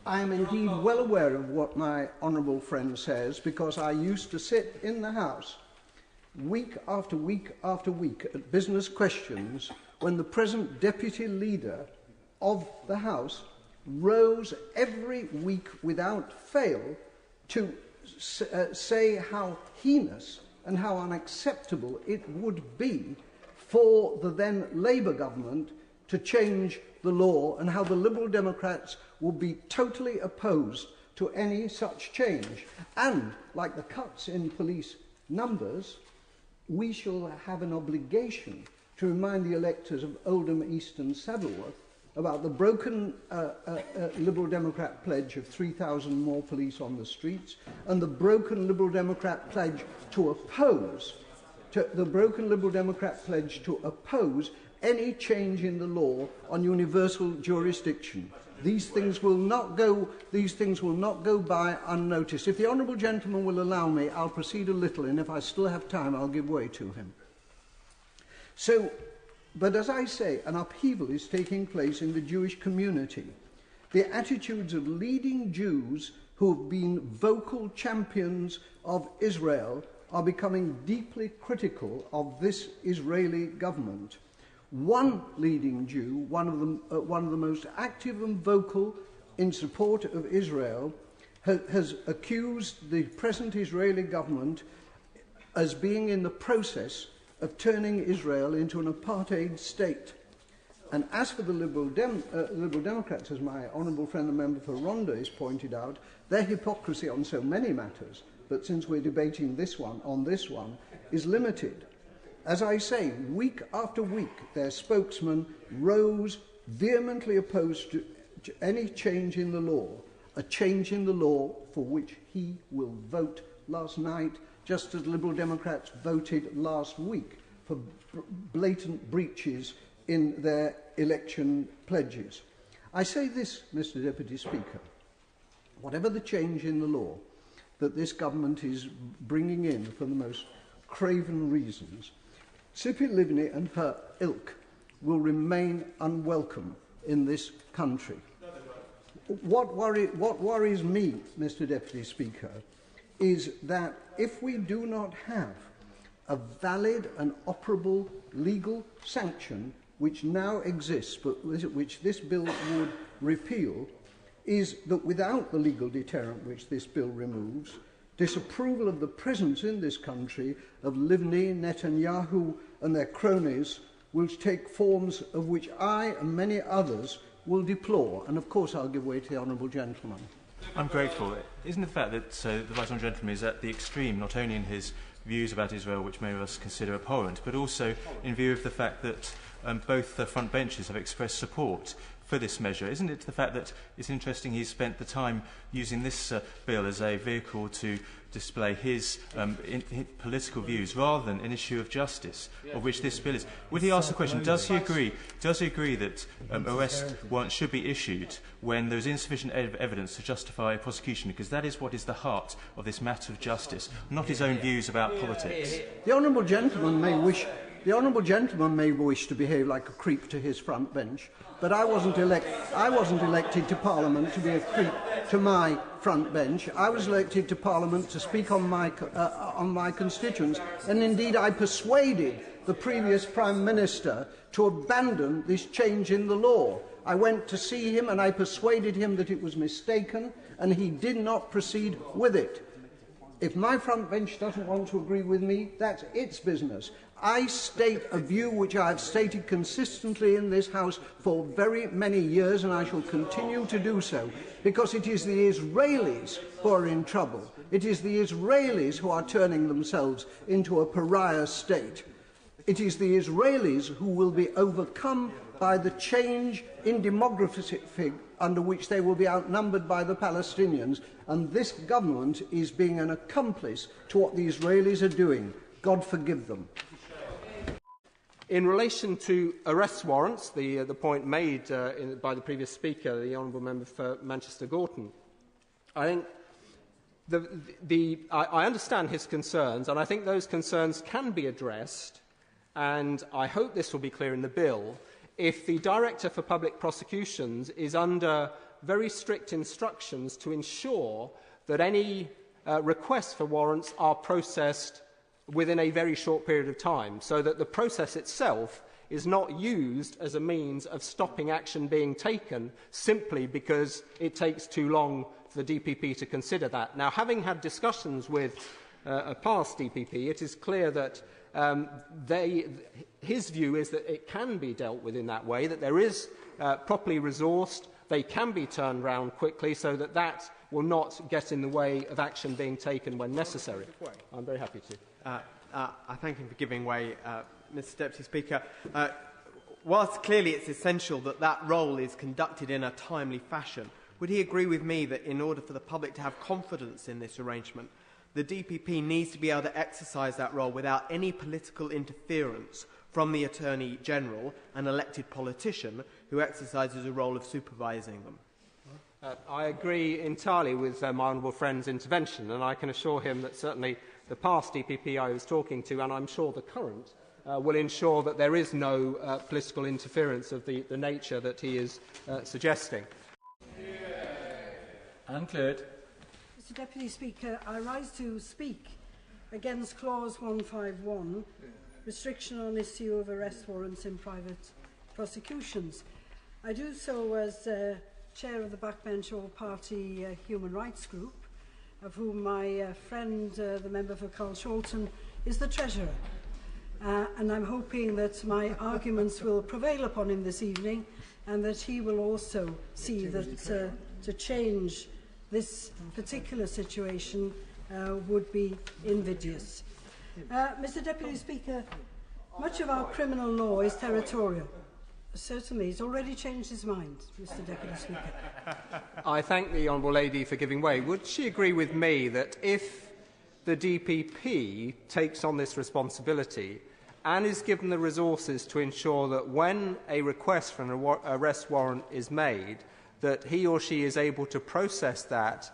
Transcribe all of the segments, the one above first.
I am indeed well aware of what my honourable friend says, because I used to sit in the House week after week after week at business questions when the present deputy leader of the House rose every week without fail to say how heinous and how unacceptable it would be for the then Labour government to change the law, and how the Liberal Democrats would be totally opposed to any such change. And, like the cuts in police numbers, we shall have an obligation to remind the electors of Oldham, East and Saddleworth about the broken Liberal Democrat pledge of 3,000 more police on the streets, and the broken Liberal Democrat pledge to oppose any change in the law on universal jurisdiction. These things will not go by unnoticed. If the honourable gentleman will allow me, I'll proceed a little, and if I still have time, I'll give way to him. But as I say, an upheaval is taking place in the Jewish community. The attitudes of leading Jews who have been vocal champions of Israel are becoming deeply critical of this Israeli government. One leading Jew, one of the most active and vocal in support of Israel, has accused the present Israeli government as being in the process of turning Israel into an apartheid state. And as for the Liberal Democrats, as my honourable friend the member for Rhondda has pointed out, their hypocrisy on so many matters, but since we're debating this one, is limited. As I say, week after week, their spokesman rose vehemently opposed to any change in the law, a change in the law for which he will vote last night, just as Liberal Democrats voted last week for blatant breaches in their election pledges. I say this, Mr. Deputy Speaker, whatever the change in the law that this government is bringing in for the most craven reasons, Tzipi Livni and her ilk will remain unwelcome in this country. What worries me, Mr. Deputy Speaker, is that if we do not have a valid and operable legal sanction which now exists, but which this bill would repeal, is that without the legal deterrent which this bill removes, disapproval of the presence in this country of Livni, Netanyahu and their cronies will take forms of which I and many others will deplore. And of course I'll give way to the honourable gentleman. I'm grateful. Isn't the fact that the Right Honourable Gentleman is at the extreme, not only in his views about Israel, which many of us consider abhorrent, but also in view of the fact that both the front benches have expressed support for this measure? Isn't it the fact that it's interesting he's spent the time using this bill as a vehicle to display his political views rather than an issue of justice, of which this bill is? Would he ask the question, does he agree that arrest warrants should be issued when there is insufficient evidence to justify a prosecution, because that is what is the heart of this matter of justice, not his own views about politics? The honourable gentleman may wish to behave like a creep to his front bench, but I wasn't elected to Parliament to be a creep to my front bench. I was elected to Parliament to speak on my constituents, and indeed I persuaded the previous Prime Minister to abandon this change in the law. I went to see him and I persuaded him that it was mistaken, and he did not proceed with it. If my front bench doesn't want to agree with me, that's its business. I state a view which I have stated consistently in this House for very many years, and I shall continue to do so, because it is the Israelis who are in trouble. It is the Israelis who are turning themselves into a pariah state. It is the Israelis who will be overcome by the change in demography under which they will be outnumbered by the Palestinians, and this government is being an accomplice to what the Israelis are doing. God forgive them. In relation to arrest warrants, the point made by the previous speaker, the honourable member for Manchester Gorton, I think I understand his concerns, and I think those concerns can be addressed, and I hope this will be clear in the bill, if the Director for Public Prosecutions is under very strict instructions to ensure that any requests for warrants are processed within a very short period of time, so that the process itself is not used as a means of stopping action being taken simply because it takes too long for the DPP to consider that. Now, having had discussions with a past DPP, it is clear that his view is that it can be dealt with in that way, that there is properly resourced, they can be turned round quickly so that that will not get in the way of action being taken when necessary. I'm very happy to. I thank him for giving way, Mr. Deputy Speaker. Whilst clearly it's essential that that role is conducted in a timely fashion, would he agree with me that in order for the public to have confidence in this arrangement, the DPP needs to be able to exercise that role without any political interference from the Attorney-General, an elected politician who exercises a role of supervising them? I agree entirely with my honourable friend's intervention, and I can assure him that certainly the past DPP I was talking to, and I'm sure the current, will ensure that there is no political interference of the nature that he is suggesting. Anne Clwyd. Mr Deputy Speaker, I rise to speak against Clause 151, restriction on issue of arrest warrants in private prosecutions. I do so as Chair of the Backbench All-Party Human Rights Group, of whom my friend, the member for Carlshalton, is the Treasurer. And I'm hoping that my arguments will prevail upon him this evening and that he will also see that to change this particular situation would be invidious. Mr Deputy Speaker, much of our criminal law is territorial. Certainly, he's already changed his mind, Mr Deputy Speaker. I thank the Honourable Lady for giving way. Would she agree with me that if the DPP takes on this responsibility and is given the resources to ensure that when a request for an arrest warrant is made, that he or she is able to process that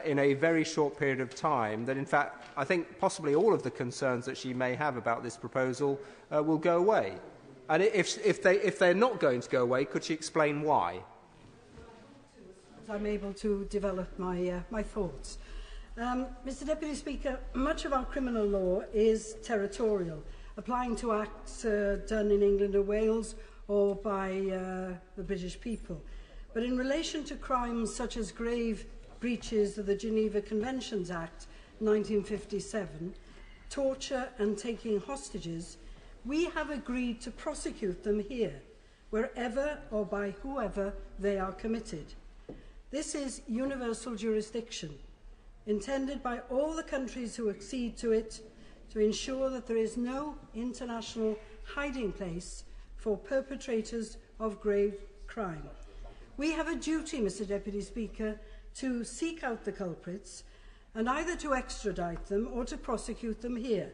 in a very short period of time, that in fact I think possibly all of the concerns that she may have about this proposal will go away? And if they're not going to go away, could she explain why? I'm able to develop my thoughts. Mr Deputy Speaker, much of our criminal law is territorial, applying to acts done in England or Wales or by the British people. But in relation to crimes such as grave breaches of the Geneva Conventions Act 1957, torture and taking hostages, we have agreed to prosecute them here, wherever or by whoever they are committed. This is universal jurisdiction, intended by all the countries who accede to it to ensure that there is no international hiding place for perpetrators of grave crime. We have a duty, Mr Deputy Speaker, to seek out the culprits and either to extradite them or to prosecute them here.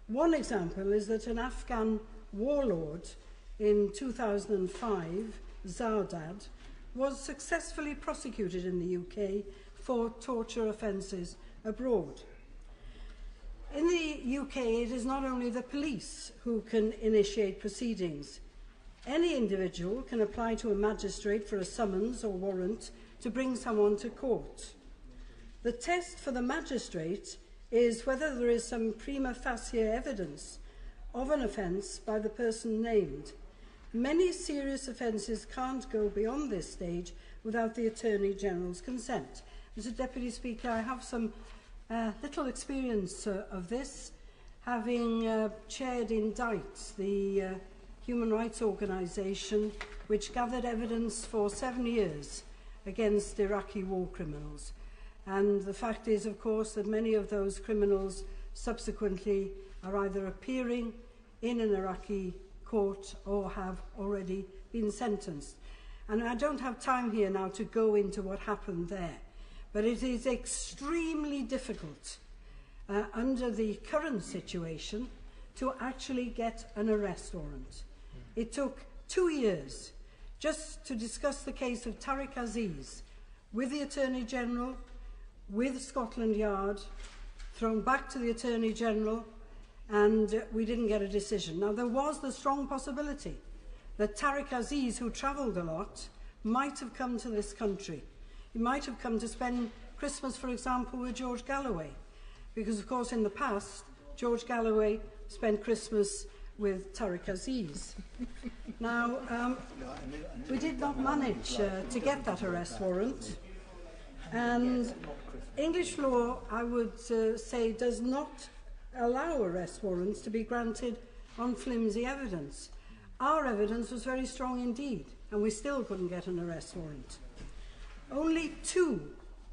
One example is that an Afghan warlord in 2005, Zardad, was successfully prosecuted in the UK for torture offences abroad. In the UK, it is not only the police who can initiate proceedings. Any individual can apply to a magistrate for a summons or warrant to bring someone to court. The test for the magistrate is whether there is some prima facie evidence of an offence by the person named. Many serious offences can't go beyond this stage without the Attorney-General's consent. Mr Deputy Speaker, I have some little experience of this, having chaired Indite, the human rights organisation which gathered evidence for 7 years against Iraqi war criminals. And the fact is, of course, that many of those criminals subsequently are either appearing in an Iraqi court or have already been sentenced. And I don't have time here now to go into what happened there, but it is extremely difficult under the current situation to actually get an arrest warrant. It took 2 years just to discuss the case of Tariq Aziz with the Attorney-General, with Scotland Yard, thrown back to the Attorney-General, and we didn't get a decision. Now, there was the strong possibility that Tariq Aziz, who travelled a lot, might have come to this country. He might have come to spend Christmas, for example, with George Galloway, because, of course, in the past, George Galloway spent Christmas with Tariq Aziz. Now, we did not manage to get that arrest warrant, and English law, I would say, does not allow arrest warrants to be granted on flimsy evidence. Our evidence was very strong indeed, and we still couldn't get an arrest warrant. Only 2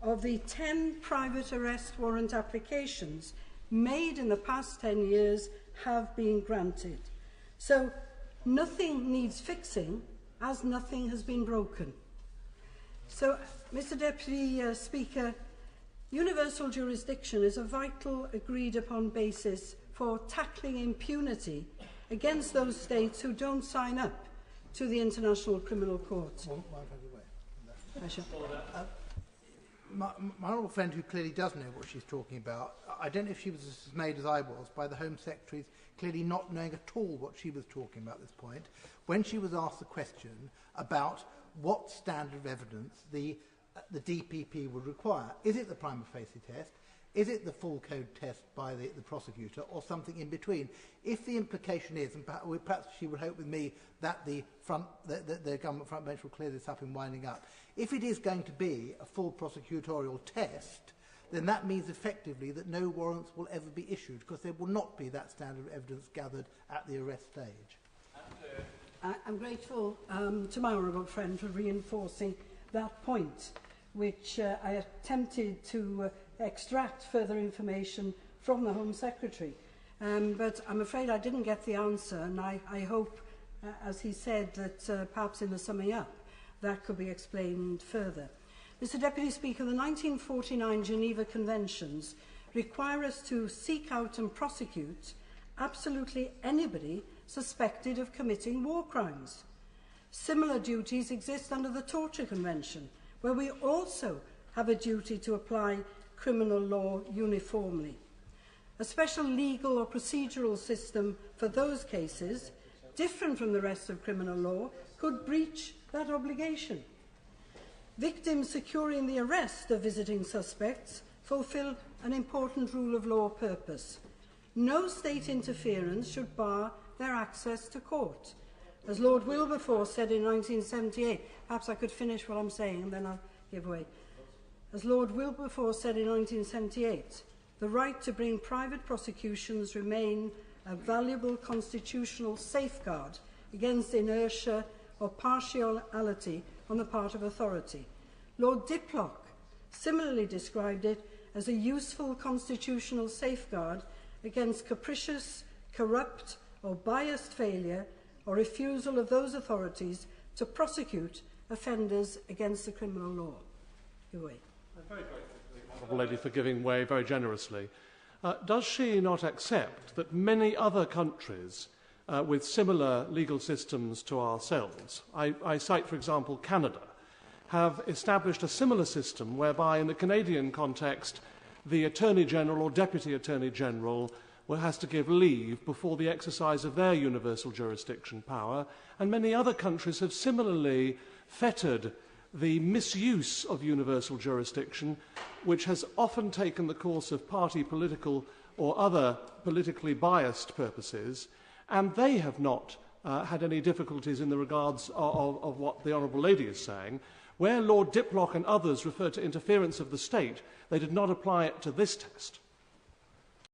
of the 10 private arrest warrant applications made in the past 10 years have been granted. So nothing needs fixing, as nothing has been broken. So, Mr. Deputy Speaker, universal jurisdiction is a vital, agreed-upon basis for tackling impunity against those states who don't sign up to the International Criminal Court. My honourable friend, who clearly does know what she's talking about, I don't know if she was as dismayed as I was by the Home Secretary's clearly not knowing at all what she was talking about at this point, when she was asked the question about what standard of evidence the DPP would require. Is it the prima facie test? Is it the full code test by the prosecutor, or something in between? If the implication is, and perhaps she would hope with me that the government front bench will clear this up in winding up, if it is going to be a full prosecutorial test, then that means effectively that no warrants will ever be issued, because there will not be that standard of evidence gathered at the arrest stage. I'm grateful to my honourable friend for reinforcing that point, which I attempted to extract further information from the Home Secretary. But I'm afraid I didn't get the answer, and I hope, as he said, that perhaps in the summing up, that could be explained further. Mr. Deputy Speaker, the 1949 Geneva Conventions require us to seek out and prosecute absolutely anybody suspected of committing war crimes. Similar duties exist under the Torture Convention, where we also have a duty to apply criminal law uniformly. A special legal or procedural system for those cases, different from the rest of criminal law, could breach that obligation. Victims securing the arrest of visiting suspects fulfil an important rule of law purpose. No state interference should bar their access to court. As Lord Wilberforce said in 1978, perhaps I could finish what I'm saying and then I'll give way. As Lord Wilberforce said in 1978, the right to bring private prosecutions remain a valuable constitutional safeguard against inertia or partiality on the part of authority. Lord Diplock similarly described it as a useful constitutional safeguard against capricious, corrupt or biased failure or refusal of those authorities to prosecute offenders against the criminal law. I'm very grateful to the Honourable Lady for giving way very generously. Does she not accept that many other countries with similar legal systems to ourselves, I cite, for example, Canada, have established a similar system whereby, in the Canadian context, the Attorney General or Deputy Attorney General has to give leave before the exercise of their universal jurisdiction power, and many other countries have similarly fettered the misuse of universal jurisdiction, which has often taken the course of party political or other politically biased purposes, and they have not had any difficulties in the regards of what the Honourable Lady is saying. Where Lord Diplock and others refer to interference of the state, they did not apply it to this test.